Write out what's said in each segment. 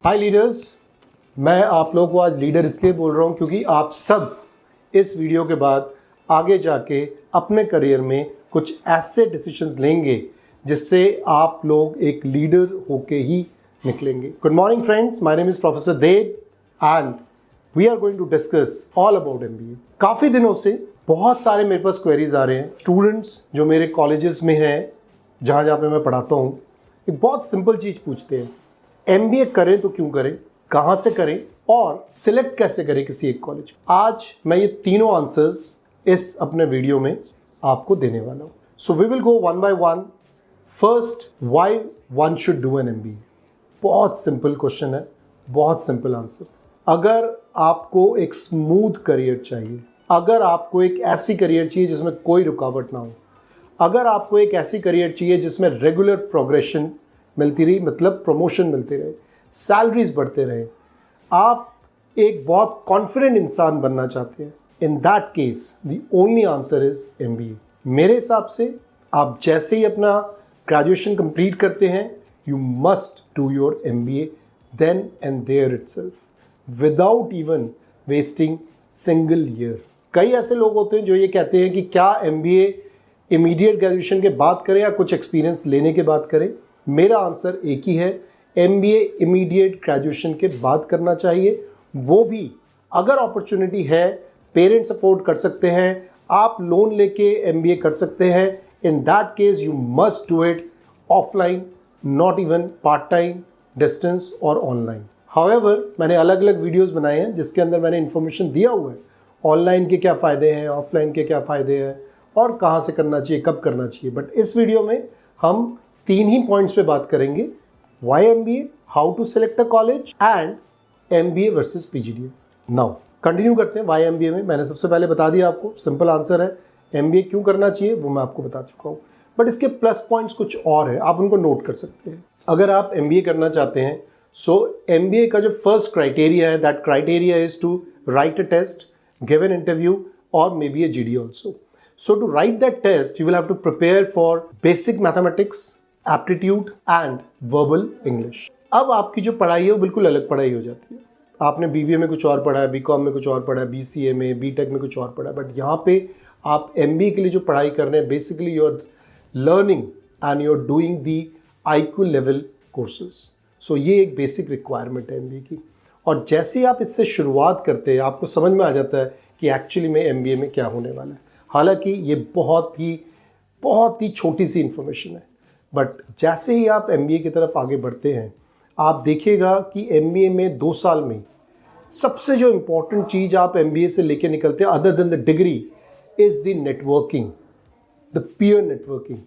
हाय leaders, मैं आप लोगों को आज लीडर इसलिए बोल रहा हूँ क्योंकि आप सब इस वीडियो के बाद आगे जाके अपने करियर में कुछ ऐसे डिसीजंस लेंगे जिससे आप लोग एक लीडर होके ही निकलेंगे। Good morning friends, my name is professor Dev and we are going to discuss all about MBA. काफ़ी दिनों से बहुत सारे मेरे पास क्वेरीज आ रहे हैं। स्टूडेंट्स जो मेरे कॉलेजेस में हैं, जहाँ जहाँ पे मैं पढ़ाता हूँ, एक बहुत सिंपल चीज़ पूछते हैं, एमबीए करें तो क्यों करें, कहाँ से करें और सिलेक्ट कैसे करें किसी एक कॉलेज को। आज मैं ये तीनों आंसर्स इस अपने वीडियो में आपको देने वाला हूँ। So we will go one by one. First, why one should do an MBA. बहुत सिंपल क्वेश्चन है, बहुत सिंपल आंसर। अगर आपको एक स्मूथ करियर चाहिए, अगर आपको एक ऐसी करियर चाहिए जिसमें कोई रुकावट ना हो, अगर आपको एक ऐसी करियर चाहिए जिसमें रेगुलर प्रोग्रेशन मिलती रही, मतलब प्रमोशन मिलते रहे, सैलरीज बढ़ते रहे, आप एक बहुत कॉन्फिडेंट इंसान बनना चाहते हैं, इन that case the only answer is MBA. मेरे हिसाब से आप जैसे ही अपना ग्रेजुएशन कंप्लीट करते हैं, you must do your MBA then and there itself without even wasting single year. कई ऐसे लोग होते हैं जो ये कहते हैं कि क्या एमबीए इमीडिएट ग्रेजुएशन के बाद करें या कुछ एक्सपीरियंस लेने के बाद करें। मेरा आंसर एक ही है, एमबीए इमीडिएट ग्रेजुएशन के बाद करना चाहिए। वो भी अगर अपॉर्चुनिटी है, पेरेंट्स सपोर्ट कर सकते हैं, आप लोन लेके एमबीए कर सकते हैं, इन that case you must do it offline, not even part time, distance और ऑनलाइन। हाउएवर, मैंने अलग अलग वीडियोस बनाए हैं जिसके अंदर मैंने इन्फॉर्मेशन दिया हुआ है, ऑनलाइन के क्या फ़ायदे हैं, ऑफलाइन के क्या फ़ायदे हैं और कहाँ से करना चाहिए, कब करना चाहिए। बट इस वीडियो में हम तीन ही पॉइंट्स पे बात करेंगे, why MBA, how to select a college and MBA versus PGDM. Now continue करते हैं वाई एमबीए में। मैंने सबसे पहले बता दिया आपको, सिंपल आंसर है, एमबीए क्यों करना चाहिए वो मैं आपको बता चुका हूँ। बट इसके प्लस पॉइंट्स कुछ और है, आप उनको नोट कर सकते हैं अगर आप एमबीए करना चाहते हैं। सो एमबीए का जो फर्स्ट क्राइटेरिया है, that criteria is to write a test, give an interview और maybe a GD also. So to write that test, you will have to prepare for basic mathematics, aptitude and verbal English. अब आपकी जो पढ़ाई है वो बिल्कुल अलग पढ़ाई हो जाती है। आपने बीबीए में कुछ और पढ़ा है, बीकॉम में कुछ और पढ़ा है, बीसीए में, बीटेक में कुछ और पढ़ा है, बट यहाँ पे आप एमबीए के लिए जो पढ़ाई कर रहे हैं, basically you are learning and you are doing the IQ level courses. So ये एक बेसिक रिक्वायरमेंट है एमबीए की। और जैसे ही आप इससे शुरुआत करते हैं, आपको समझ में आ जाता है कि एक्चुअली में एमबीए में क्या होने वाला है। हालांकि ये बहुत ही छोटी सी इन्फॉर्मेशन है, बट जैसे ही आप एमबीए की तरफ आगे बढ़ते हैं, आप देखिएगा कि एमबीए में 2 साल में सबसे जो इम्पोर्टेंट चीज़ आप एमबीए से लेके निकलते हैं, other than the degree, is the networking, the peer networking.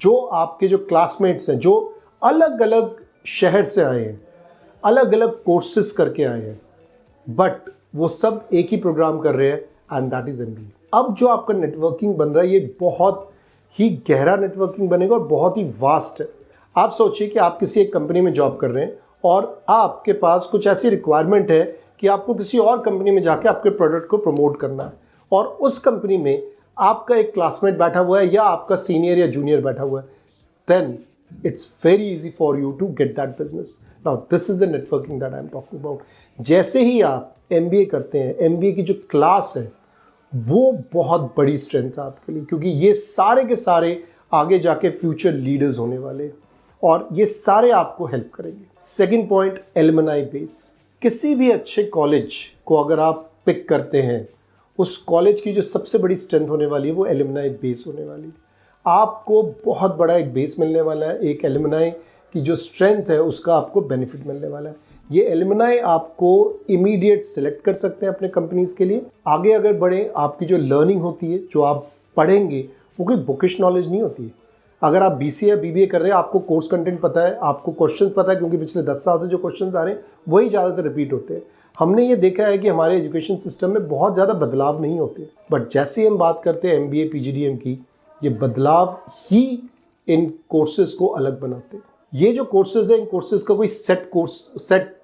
जो आपके जो क्लासमेट्स हैं, जो अलग अलग शहर से आए हैं, अलग अलग कोर्सेज करके आए हैं, बट वो सब एक ही प्रोग्राम कर रहे हैं, एंड दैट इज़ एमबीए। अब जो आपका नेटवर्किंग बन रहा है, ये बहुत ही गहरा नेटवर्किंग बनेगा और बहुत ही वास्ट है। आप सोचिए कि आप किसी एक कंपनी में जॉब कर रहे हैं और आपके पास कुछ ऐसी रिक्वायरमेंट है कि आपको किसी और कंपनी में जाके आपके प्रोडक्ट को प्रमोट करना है, और उस कंपनी में आपका एक क्लासमेट बैठा हुआ है या आपका सीनियर या जूनियर बैठा हुआ है, then it's very easy for you to get that business. Now this is the networking that I am talking about. जैसे ही आप एमबीए करते हैं, एमबीए की जो क्लास है वो बहुत बड़ी स्ट्रेंथ है आपके लिए, क्योंकि ये सारे के सारे आगे जाके फ्यूचर लीडर्स होने वाले हैं और ये सारे आपको हेल्प करेंगे। Second point, alumni base. किसी भी अच्छे कॉलेज को अगर आप पिक करते हैं, उस कॉलेज की जो सबसे बड़ी स्ट्रेंथ होने वाली है वो एलुमनाई बेस होने वाली है। आपको बहुत बड़ा एक बेस मिलने वाला है, एक एलुमनाई की जो स्ट्रेंथ है उसका आपको बेनिफिट मिलने वाला है। ये एलुमनाई आपको इमीडिएट सिलेक्ट कर सकते हैं अपने कंपनीज के लिए। आगे अगर बढ़े, आपकी जो लर्निंग होती है, जो आप पढ़ेंगे, वो कोई बुकिश नॉलेज नहीं होती है। अगर आप बीसीए या बीबीए कर रहे हैं, आपको कोर्स कंटेंट पता है, आपको क्वेश्चन पता है, क्योंकि पिछले 10 साल से जो क्वेश्चन आ रहे हैं वही ज़्यादातर रिपीट होते हैं। हमने ये देखा है कि हमारे एजुकेशन सिस्टम में बहुत ज़्यादा बदलाव नहीं होते, बट जैसे ही हम बात करते हैं एमबीए पीजीडीएम की, ये बदलाव ही इन कोर्सेज को अलग बनाते हैं। ये जो कोर्सेज है, इन कोर्सेज का कोई सेट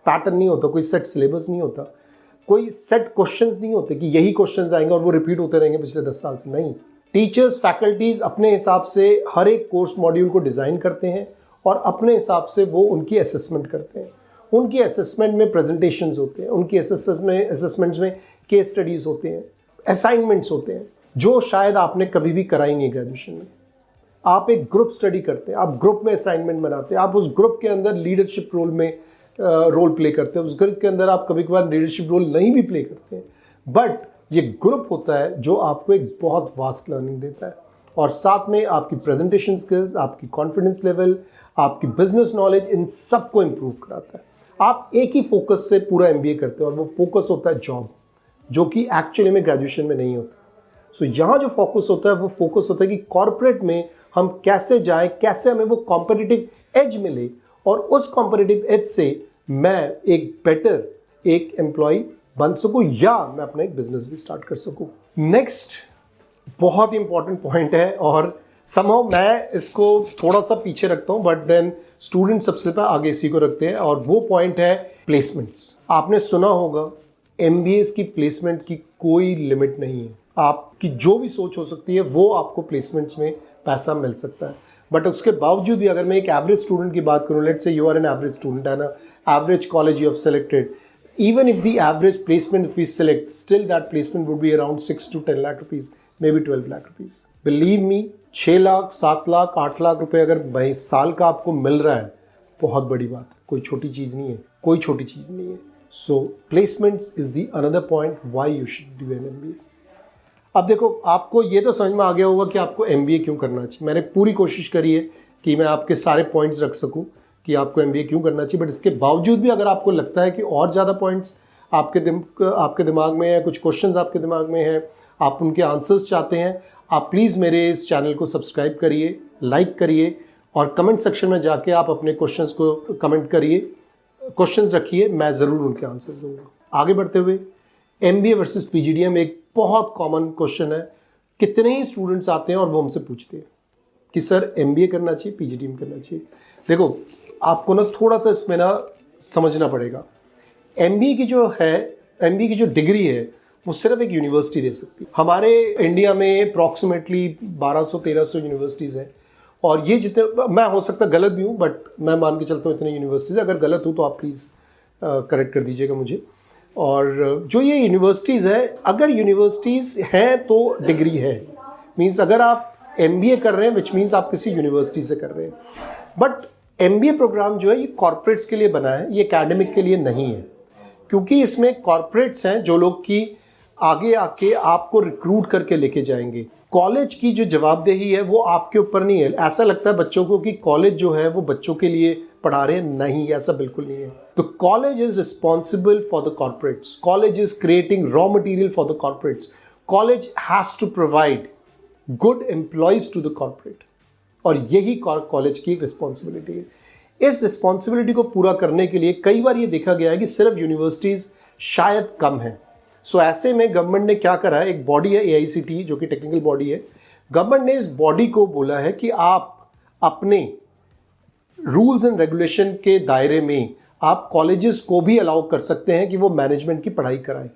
पैटर्न नहीं होता, कोई सेट सिलेबस नहीं होता, कोई सेट क्वेश्चंस नहीं होते कि यही क्वेश्चंस आएंगे और वो रिपीट होते रहेंगे पिछले 10 साल से। नहीं, टीचर्स, फैकल्टीज अपने हिसाब से हर एक कोर्स मॉड्यूल को डिज़ाइन करते हैं और अपने हिसाब से वो उनकी असेसमेंट करते हैं। उनकी असेसमेंट में प्रेजेंटेशंस होते हैं, उनकी असेसमेंट्स में केस स्टडीज़ होते हैं, असाइनमेंट्स होते हैं, जो शायद आपने कभी भी कराई नहीं ग्रेजुएशन में। आप एक ग्रुप स्टडी करते हैं, आप ग्रुप में असाइनमेंट बनाते हैं, आप उस ग्रुप के अंदर लीडरशिप रोल में रोल प्ले करते हैं, उस ग्रुप के अंदर आप कभी कभार लीडरशिप रोल नहीं भी प्ले करते हैं, बट ये ग्रुप होता है जो आपको एक बहुत वास्ट लर्निंग देता है और साथ में आपकी प्रेजेंटेशन स्किल्स, आपकी कॉन्फिडेंस लेवल, आपकी बिजनेस नॉलेज, इन सबको इम्प्रूव कराता है। आप एक ही फोकस से पूरा एमबीए करते हैं और वो फोकस होता है जॉब, जो कि एक्चुअली में ग्रेजुएशन में नहीं होता। सो यहाँ जो फोकस होता है वो फोकस होता है कि कॉर्पोरेट में हम कैसे जाए, कैसे हमें वो कॉम्पिटिटिव एज मिले और उस कॉम्पिटिटिव एज से मैं एक बेटर एक एम्प्लॉय बन सकूं या मैं अपना एक बिजनेस भी स्टार्ट कर सकूं। नेक्स्ट बहुत ही इंपॉर्टेंट पॉइंट है और समहाउ मैं इसको थोड़ा सा पीछे रखता हूं, बट देन स्टूडेंट सबसे पहले आगे इसी को रखते हैं और वो पॉइंट है प्लेसमेंट्स। आपने सुना होगा एमबीएस की प्लेसमेंट की कोई लिमिट नहीं है। आपकी जो भी सोच हो सकती है वो आपको प्लेसमेंट्स में पैसा मिल सकता है, बट उसके बावजूद भी अगर मैं एक एवरेज स्टूडेंट की बात करूं, let's say you are an average student है ना, average college you have selected, even if the average placement if we select, still that placement would be around 6 to 10 lakh rupees, maybe 12 lakh rupees. Believe me, 6 lakh 7 lakh 8 lakh रुपए अगर भाई साल का आपको मिल रहा है, बहुत बड़ी बात है, कोई छोटी चीज़ नहीं है, कोई छोटी चीज़ नहीं है। So placements is the another point why you should do an MBA. अब देखो, आपको ये तो समझ में आ गया होगा कि आपको एमबीए क्यों करना चाहिए। मैंने पूरी कोशिश करी है कि मैं आपके सारे पॉइंट्स रख सकूं कि आपको एमबीए क्यों करना चाहिए, बट इसके बावजूद भी अगर आपको लगता है कि और ज़्यादा पॉइंट्स आपके दिमाग में है, कुछ क्वेश्चंस आपके दिमाग में हैं, आप उनके आंसर्स चाहते हैं, आप प्लीज़ मेरे इस चैनल को सब्सक्राइब करिए, लाइक करिए और कमेंट सेक्शन में जाके आप अपने क्वेश्चंस को कमेंट करिए, क्वेश्चंस रखिए, मैं ज़रूर उनके आंसर्स दूंगा। आगे बढ़ते हुए, एमबीए वर्सेस पीजीडीएम एक बहुत कॉमन क्वेश्चन है। कितने ही स्टूडेंट्स आते हैं और वो हमसे पूछते हैं कि सर एमबीए करना चाहिए, पीजीडीएम करना चाहिए। देखो, आपको ना थोड़ा सा इसमें ना समझना पड़ेगा। एमबीए की जो है, एमबीए की जो डिग्री है वो सिर्फ एक यूनिवर्सिटी दे सकती है। हमारे इंडिया में अप्रॉक्सीमेटली 1200-1300 यूनिवर्सिटीज़ हैं और ये जितने, मैं हो सकता गलत भी हूँ बट मैं मान के चलता हूँ इतने यूनिवर्सिटीज़। अगर गलत हूँ तो आप प्लीज़ करेक्ट कर दीजिएगा मुझे। और जो ये यूनिवर्सिटीज़ है, अगर यूनिवर्सिटीज़ हैं तो डिग्री है, मीन्स अगर आप एमबीए कर रहे हैं विच मीन्स आप किसी यूनिवर्सिटी से कर रहे हैं। बट एमबीए प्रोग्राम जो है ये कॉर्पोरेट्स के लिए बना है, ये एकेडमिक के लिए नहीं है, क्योंकि इसमें कॉर्पोरेट्स हैं जो लोग की आगे आके आपको रिक्रूट करके लेके जाएंगे। कॉलेज की जो जवाबदेही है वो आपके ऊपर नहीं है। ऐसा लगता है बच्चों को कि कॉलेज जो है वो बच्चों के लिए पढ़ा रहे हैं, नहीं, ऐसा बिल्कुल नहीं है। तो college is responsible for the corporates, college is creating raw material for the corporates, college has to provide good employees to the corporate और यही कॉलेज की रिस्पॉन्सिबिलिटी है। इस रिस्पॉन्सिबिलिटी को पूरा करने के लिए कई बार ये देखा गया है कि सिर्फ यूनिवर्सिटीज़ शायद कम हैं। सो ऐसे में गवर्नमेंट ने क्या करा है, एक बॉडी है AICTE जो कि टेक्निकल बॉडी है, गवर्नमेंट ने इस बॉडी को बोला है कि आप अपने रूल्स एंड रेगुलेशन के दायरे में आप कॉलेजेस को भी अलाउ कर सकते हैं कि वो मैनेजमेंट की पढ़ाई कराएं।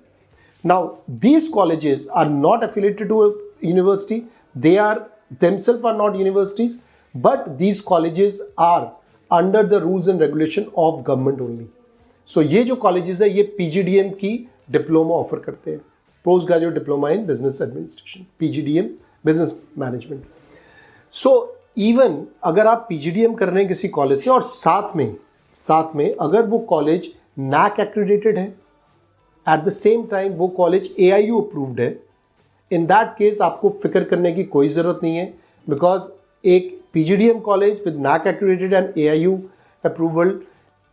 Now these colleges are not affiliated to university, they are themselves are not universities, but these colleges are under the rules and regulation of government only. So ये जो colleges है ये PGDM की डिप्लोमा ऑफर करते हैं, post graduate diploma in business administration, PGDM business management. So even अगर आप PGDM कर रहे हैं किसी कॉलेज से और साथ में अगर वो कॉलेज NAAC एक्रेडिटेड है, एट द सेम टाइम वो कॉलेज AIU अप्रूव्ड है, इन दैट केस आपको फिक्र करने की कोई ज़रूरत नहीं है, बिकॉज एक PGDM college with NAAC accredited and AIU approval,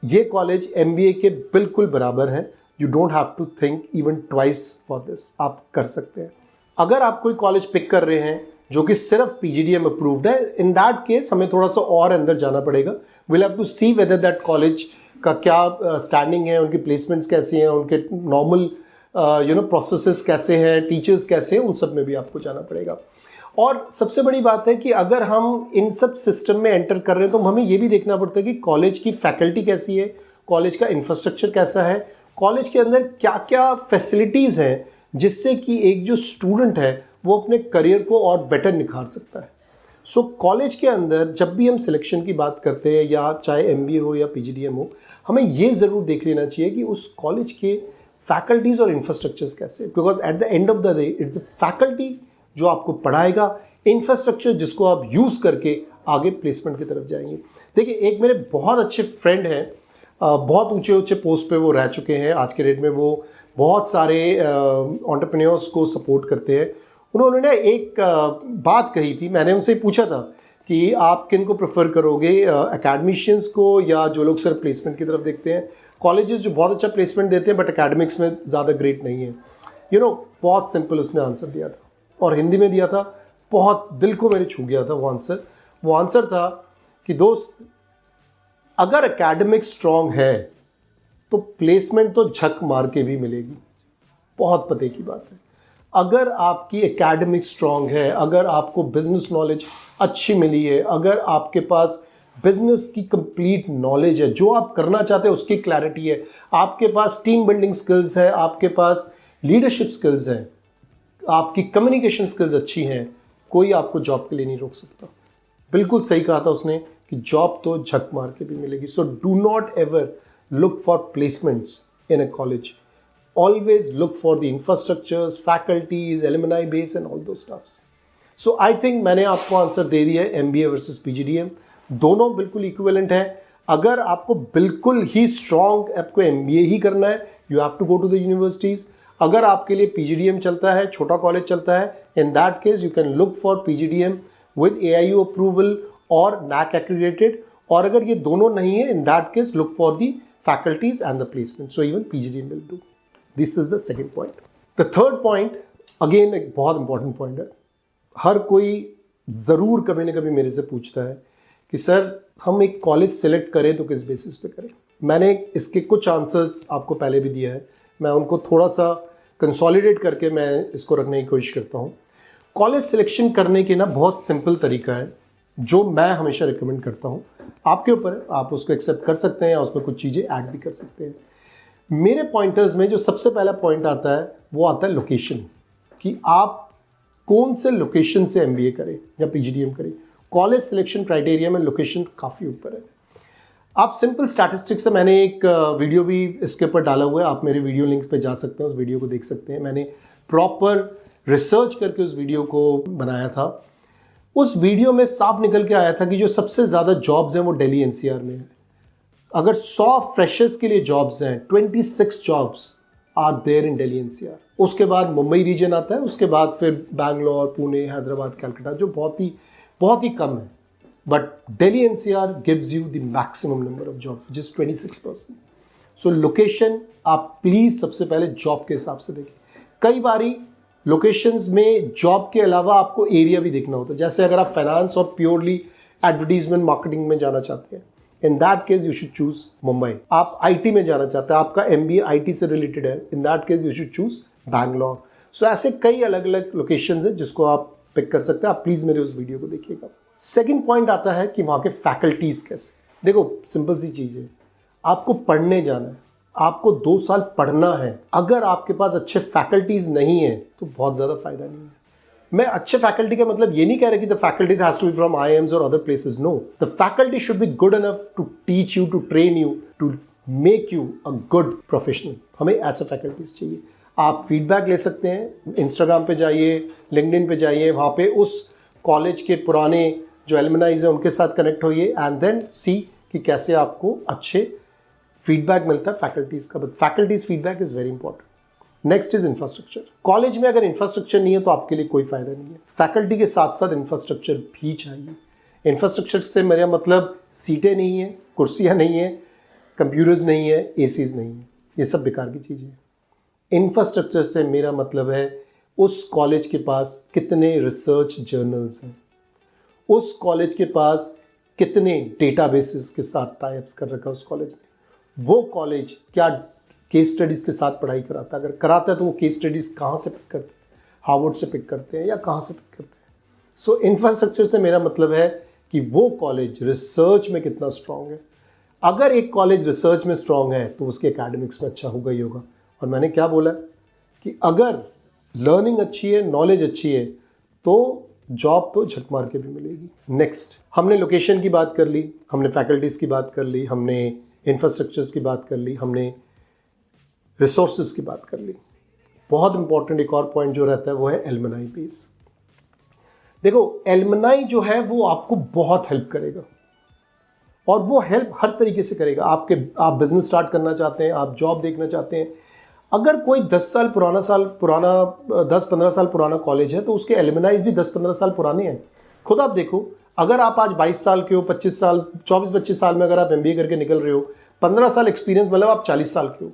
ये कॉलेज MBA के बिल्कुल बराबर है। You don't have to think even twice for this, आप कर सकते हैं। अगर आप कोई कॉलेज पिक कर रहे हैं जो कि सिर्फ PGDM अप्रूव्ड है, इन दैट केस हमें थोड़ा सा और अंदर जाना पड़ेगा। Will have to see whether that college का क्या स्टैंडिंग है, उनकी प्लेसमेंट्स कैसी हैं, उनके नॉर्मल प्रोसेसेस कैसे हैं, टीचर्स कैसे हैं, उन सब में भी आपको जाना पड़ेगा। और सबसे बड़ी बात है कि अगर हम इन सब सिस्टम में एंटर कर रहे हैं तो हमें ये भी देखना पड़ता है कि कॉलेज की फैकल्टी कैसी है, कॉलेज का इंफ्रास्ट्रक्चर कैसा है, कॉलेज के अंदर क्या क्या फैसिलिटीज़ हैं जिससे कि एक जो स्टूडेंट है वो अपने करियर को और बेटर निखार सकता है। सो कॉलेज के अंदर जब भी हम सिलेक्शन की बात करते हैं, या चाहे MBA हो या PGDM हो, हमें ये ज़रूर देख लेना चाहिए कि उस कॉलेज के फैकल्टीज़ और इंफ्रास्ट्रक्चर्स कैसे, because at the end of the day it's a faculty जो आपको पढ़ाएगा, इंफ्रास्ट्रक्चर जिसको आप यूज़ करके आगे प्लेसमेंट की तरफ जाएंगे। देखिए, एक मेरे बहुत अच्छे फ्रेंड हैं, बहुत ऊंचे ऊंचे पोस्ट पे वो रह चुके हैं। आज के डेट में वो बहुत सारे एंटरप्रेन्योर्स को सपोर्ट करते हैं। उन्होंने एक बात कही थी, मैंने उनसे पूछा था कि आप किन को प्रेफर करोगे, एकेडमिशियंस को या जो लोग सिर्फ प्लेसमेंट की तरफ देखते हैं। कॉलेजेस जो बहुत अच्छा प्लेसमेंट देते हैं बट एकेडमिक्स में ज़्यादा ग्रेट नहीं है, बहुत सिंपल उसने आंसर दिया था और हिंदी में दिया था, बहुत दिल को मेरे छू गया था वो आंसर था कि दोस्त, अगर एकेडमिक स्ट्रांग है तो प्लेसमेंट तो झक मार के भी मिलेगी। बहुत पते की बात है। अगर आपकी एकेडमिक स्ट्रांग है, अगर आपको बिजनेस नॉलेज अच्छी मिली है, अगर आपके पास बिजनेस की कंप्लीट नॉलेज है, जो आप करना चाहते हैं उसकी क्लैरिटी है, आपके पास टीम बिल्डिंग स्किल्स है, आपके पास लीडरशिप स्किल्स हैं, आपकी कम्युनिकेशन स्किल्स अच्छी हैं, कोई आपको जॉब के लिए नहीं रोक सकता। बिल्कुल सही कहा था उसने कि जॉब तो झक मार के भी मिलेगी। So do not ever look for placements in a college, always look for the infrastructures, faculties, alumni base and all those stuffs. So I think मैंने आपको आंसर दे दिया है। MBA वर्सेस PGDM दोनों बिल्कुल इक्विवेलेंट है। अगर आपको बिल्कुल ही स्ट्रॉन्ग आपको MBA ही करना है, you have to go to the universities. अगर आपके लिए PGDM चलता है, छोटा कॉलेज चलता है, in that case you can look for PGDM with AIU approval और NAC accredited। और अगर ये दोनों नहीं है, in that case look for the faculties and the placement. So even PGDM will do. This is the second point. The third point again एक बहुत important point है। हर कोई ज़रूर कभी ना कभी मेरे से पूछता है कि सर, हम एक कॉलेज सेलेक्ट करें तो किस बेसिस पे करें। मैंने इसके कुछ आंसर्स आपको पहले भी दिया है, मैं उनको थोड़ा सा कंसोलिडेट करके मैं इसको रखने की कोशिश करता हूँ। कॉलेज सिलेक्शन करने के ना बहुत सिंपल तरीका है जो मैं हमेशा रिकमेंड करता हूँ। आपके ऊपर है, आप उसको एक्सेप्ट कर सकते हैं या उसमें कुछ चीज़ें ऐड भी कर सकते हैं। मेरे पॉइंटर्स में जो सबसे पहला पॉइंट आता है वो आता है लोकेशन, कि आप कौन से लोकेशन से MBA करें या PGDM करें। कॉलेज सिलेक्शन क्राइटेरिया में लोकेशन काफ़ी ऊपर है। आप सिंपल स्टैटिस्टिक्स से, मैंने एक वीडियो भी इसके ऊपर डाला हुआ है, आप मेरे वीडियो लिंक्स पे जा सकते हैं, उस वीडियो को देख सकते हैं। मैंने प्रॉपर रिसर्च करके उस वीडियो को बनाया था। उस वीडियो में साफ निकल के आया था कि जो सबसे ज़्यादा जॉब्स हैं वो दिल्ली NCR में है। अगर 100 फ्रेशर्स के लिए जॉब्स हैं, 26 jobs are there in Delhi NCR। उसके बाद मुंबई रीजन आता है, उसके बाद फिर बैंगलोर, पुणे, हैदराबाद, कलकत्ता, जो बहुत ही कम है। But Delhi NCR gives you the maximum number of job, which is 26%। So location आप प्लीज़ सबसे पहले जॉब के हिसाब से देखें। कई बारी लोकेशंस में जॉब के अलावा आपको एरिया भी देखना होता है। जैसे अगर आप फाइनेंस और प्योरली एडवर्टीजमेंट मार्केटिंग में जाना चाहते हैं, इन that case you should choose Mumbai. आप IT में जाना चाहते हैं, आपका MBA IT से रिलेटेड है, in that case you should choose Bangalore. So ऐसे कई अलग अलग लोकेशंस हैं जिसको आप पिक कर सकते हैं। आप प्लीज़ मेरे उस वीडियो को देखिएगा। सेकेंड पॉइंट आता है कि वहाँ के फैकल्टीज़ कैसे। देखो, सिंपल सी चीज़ है, आपको पढ़ने जाना है, आपको 2 साल पढ़ना है। अगर आपके पास अच्छे फैकल्टीज़ नहीं है तो बहुत ज़्यादा फायदा नहीं है। मैं अच्छे फैकल्टी का मतलब ये नहीं कह रहा कि the faculties has to be from IIMs और other places. No, the faculty should be good enough to teach you, to train you, to make you a good professional. हमें ऐसे फैकल्टीज चाहिए। आप फीडबैक ले सकते हैं, इंस्टाग्राम पे जाइए, लिंक्डइन पे जाइए, वहाँ पे उस कॉलेज के पुराने जो एलुमनाइज हैं उनके साथ कनेक्ट होइए एंड देन सी कि कैसे आपको अच्छे फीडबैक मिलता है फैकल्टीज़ का। But faculties feedback is very important. Next is infrastructure. College में अगर इंफ्रास्ट्रक्चर नहीं है तो आपके लिए कोई फायदा नहीं है। फैकल्टी के साथ साथ इंफ्रास्ट्रक्चर भी चाहिए। इंफ्रास्ट्रक्चर से मेरा मतलब सीटें नहीं है, कुर्सियाँ नहीं है, कंप्यूटर्स नहीं है, ACs नहीं है, ये सब बेकार की चीज़ें हैं। इंफ्रास्ट्रक्चर से मेरा मतलब है उस कॉलेज के पास कितने रिसर्च जर्नल्स हैं, उस कॉलेज के पास कितने डेटाबेसेस के साथ टाइप्स कर रखा है उस कॉलेज ने, वो कॉलेज क्या केस स्टडीज़ के साथ पढ़ाई कराता है। अगर कराता है तो वो केस स्टडीज़ कहाँ से पिक करते हैं, हार्वर्ड से पिक करते हैं या कहाँ से पिक करते हैं। सो इंफ्रास्ट्रक्चर से मेरा मतलब है कि वो कॉलेज रिसर्च में कितना स्ट्रांग है। अगर एक कॉलेज रिसर्च में स्ट्रांग है तो उसके एकेडमिक्स में अच्छा होगा ही होगा। और मैंने क्या बोला कि अगर लर्निंग अच्छी है, नॉलेज अच्छी है, तो जॉब तो झक मार के भी मिलेगी। नेक्स्ट, हमने लोकेशन की बात कर ली, हमने फैकल्टीज़ की बात कर ली, हमने इंफ्रास्ट्रक्चर्स की बात कर ली, हमने रिसोर्सेज की बात कर ली। बहुत इंपॉर्टेंट एक और पॉइंट जो रहता है वो है एलुमनाई बेस। देखो एलुमनाई जो है वो आपको बहुत हेल्प करेगा और वो हेल्प हर तरीके से करेगा। आप बिजनेस स्टार्ट करना चाहते हैं, आप जॉब देखना चाहते हैं, अगर कोई 10 साल पुराना 10-15 साल पुराना कॉलेज है तो उसके एलुमनाइज भी 10-15 साल पुराने हैं। खुद आप देखो, अगर आप आज 22 साल के हो, 25 साल 24-25 साल में अगर आप MBA करके निकल रहे हो, 15 साल एक्सपीरियंस, मतलब आप 40 साल के हो।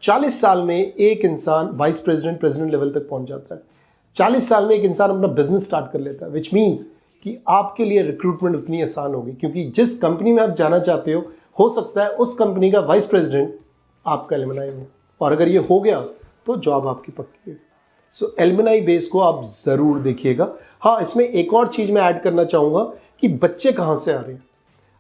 40 साल में एक इंसान वाइस प्रेसिडेंट लेवल तक पहुंच जाता है। 40 साल में एक इंसान अपना बिजनेस स्टार्ट कर लेता है, विच मीन्स कि आपके लिए रिक्रूटमेंट उतनी आसान होगी, क्योंकि जिस कंपनी में आप जाना चाहते हो सकता है उस कंपनी का वाइस प्रेसिडेंट आपका एलुमनाई हो, और अगर ये हो गया तो जॉब आपकी पक्की है। सो एलुमनाई बेस को आप ज़रूर देखिएगा। हाँ, इसमें एक और चीज़ मैं ऐड करना चाहूँगा कि बच्चे कहाँ से आ रहे हैं।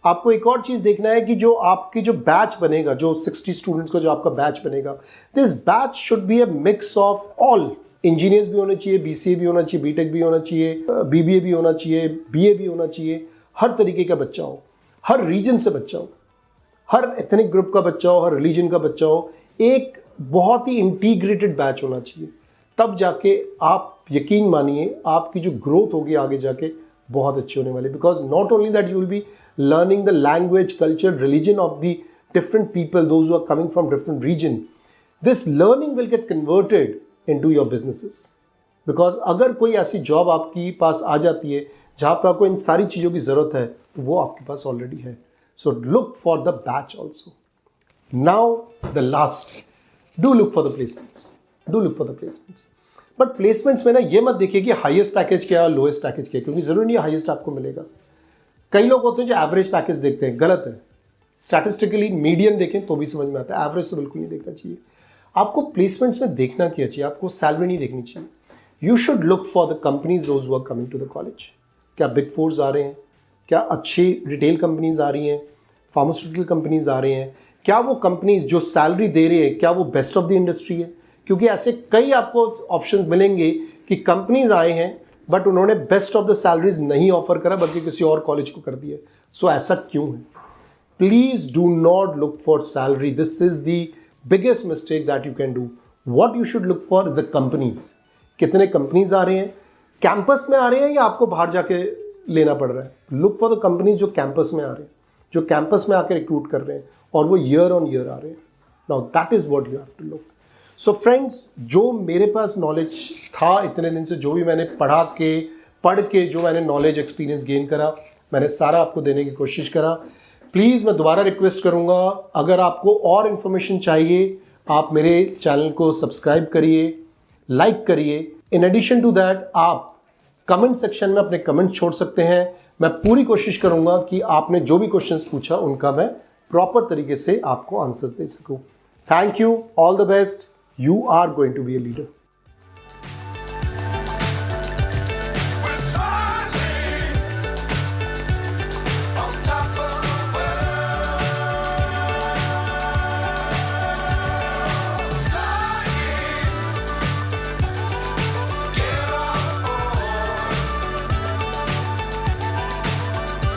आपको एक और चीज़ देखना है कि जो आपकी जो बैच बनेगा, जो 60 स्टूडेंट्स का जो आपका बैच बनेगा, this batch should be a mix of all. Engineers भी होने चाहिए, BCA भी होना चाहिए, BTech भी होना चाहिए, BBA भी होना चाहिए, BA भी होना चाहिए। हर तरीके का बच्चा हो, हर रीजन से बच्चा हो, हर एथनिक ग्रुप का बच्चा हो, हर रिलीजन का बच्चा हो। एक बहुत ही इंटीग्रेटेड बैच होना चाहिए, तब जाके आप यकीन मानिए आपकी जो ग्रोथ होगी आगे जाके बहुत अच्छी होने वाली। Because not only that you will be learning the language, culture, religion of the different people, those who are coming from different region. This learning will get converted into your businesses. Because अगर कोई ऐसी job आपकी पास आ जाती है जहाँ पर आपको इन सारी चीज़ों की ज़रूरत है, तो वो आपके पास ऑलरेडी है। So look for the batch also. Now the last, do look for the placements. Do look for the placements. But placements में ना ये मत देखिए कि हाईएस्ट पैकेज क्या है, लोएस्ट पैकेज क्या है, क्योंकि ज़रूरी नहीं हाईएस्ट आपको मिलेगा। कई लोग होते हैं जो एवरेज पैकेज देखते हैं, गलत है। स्टैटिस्टिकली मीडियन देखें तो भी समझ में आता है, एवरेज तो बिल्कुल नहीं देखना चाहिए। आपको प्लेसमेंट्स में देखना क्या चाहिए, आपको सैलरी नहीं देखनी चाहिए। You should look for the companies those who are coming to the college. क्या बिग फोर्स आ रहे हैं, क्या अच्छी रिटेल कंपनीज आ रही हैं, फार्मास्यूटिकल कंपनीज आ रहे हैं, क्या वो कंपनीज जो सैलरी दे रही है क्या वो बेस्ट ऑफ द इंडस्ट्री है। क्योंकि ऐसे कई आपको ऑप्शंस मिलेंगे कि कंपनीज आए हैं बट उन्होंने बेस्ट ऑफ द सैलरीज नहीं ऑफर करा, बल्कि किसी और कॉलेज को कर दिया। सो ऐसा क्यों है? Please do not look for salary, this is the biggest mistake that you can do. What you should look for is the companies. कितने कंपनीज आ रहे हैं, कैंपस में आ रहे हैं या आपको बाहर जाके लेना पड़ रहा है। लुक फॉर द कंपनीज जो कैंपस में आ रहे हैं, जो कैंपस में आके रिक्रूट कर रहे हैं और वो ईयर ऑन ईयर आ रहे हैं। Now that is what you have to look. So friends, जो मेरे पास नॉलेज था इतने दिन से, जो भी मैंने पढ़ के जो मैंने नॉलेज एक्सपीरियंस गेन करा, मैंने सारा आपको देने की कोशिश करा। प्लीज़ मैं दोबारा रिक्वेस्ट करूँगा, अगर आपको और इन्फॉर्मेशन चाहिए आप मेरे चैनल को सब्सक्राइब करिए, लाइक करिए। इन एडिशन टू दैट आप कमेंट सेक्शन में अपने कमेंट छोड़ सकते हैं। मैं पूरी कोशिश करूँगा कि आपने जो भी क्वेश्चंस पूछा उनका मैं प्रॉपर तरीके से आपको आंसर्स दे सकूँ। Thank you, all the best, you are going to be a leader.